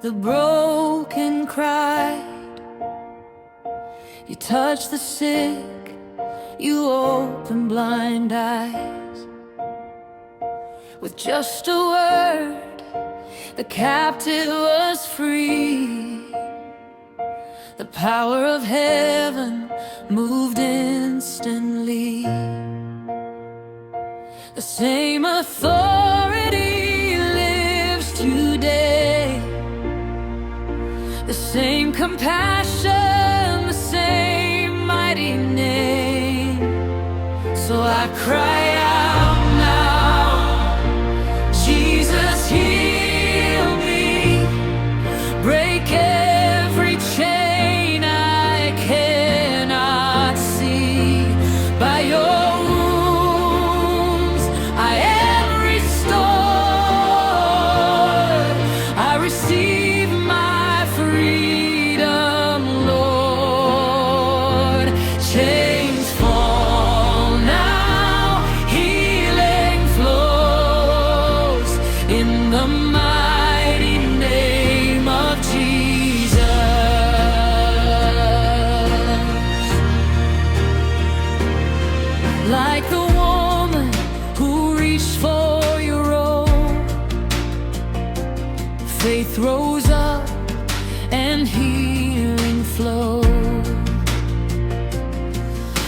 the broken cried. You touch the sick, you open blind eyes. With just a word, the captive was free. The power of heaven moved instantly. The same authority lives today. The same compassion, the same mighty name. So I cry out now, Jesus, heal me. Break every chain I cannot see. By your wounds I am restored. I receive my freedom, Lord. Chains fall now, healing flows in the mighty name of Jesus. Like the woman who reached for your robe, faith rose up and healing flowed.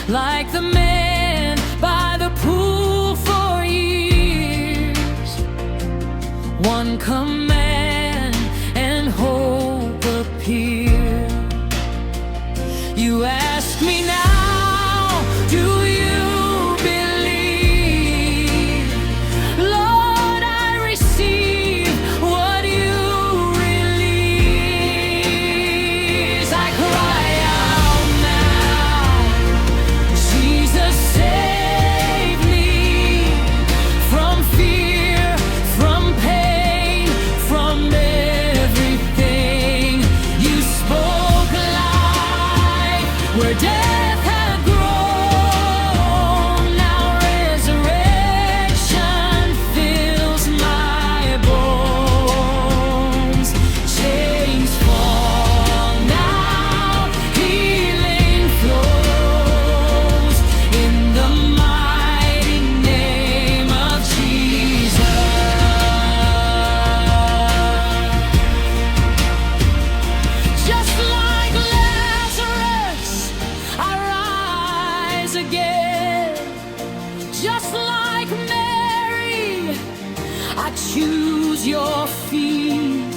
Like the man by the pool for years, one command and hope appeared. You ask me now, do you believe? Lord, I receive what you release. I cry out now, Jesus, save me from fear, from pain, from everything. You spoke life where death had grown. Now resurrection fills my bones. Chains fall now, healing flows in the mighty name of Jesus. Just like Lazarus, I rise again. Just like Mary, I choose your feet.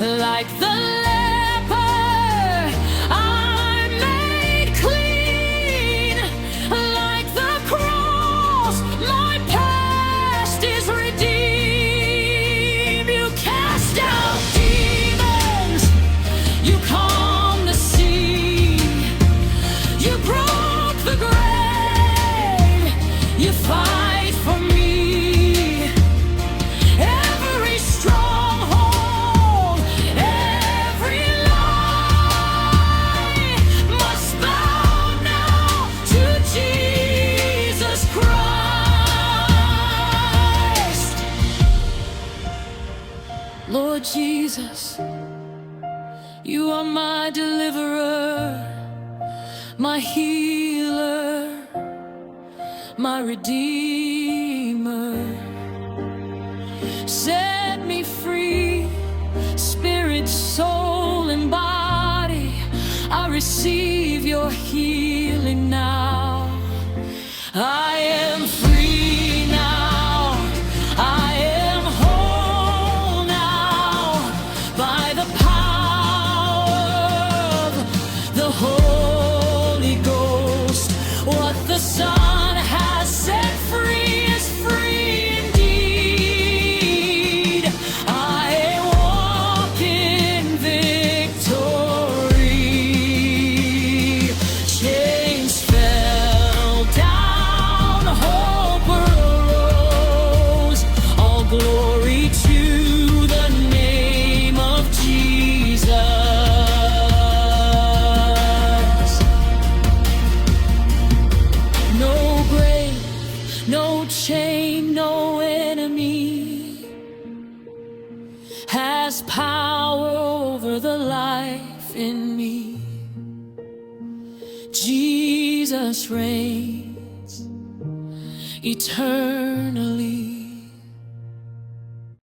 Like the leper, I'm made clean. Like the cross, my past is redeemed. You cast out demons, you calm the sea. You broke the grave, you fight for me. Every stronghold, every lie must bow now to Jesus Christ. Lord Jesus, you are my deliverer, my healer, my redeemer. Set me free, spirit, soul, and body. I receive your healing now. I am free now. I am whole now by the power of the Holy Ghost. What the Son has set free is free indeed. I walk in victory. Chains fell down, hope arose. All glory to the name of Jesus. No grave, no chain, no enemy has power over the life in me. Jesus reigns eternally.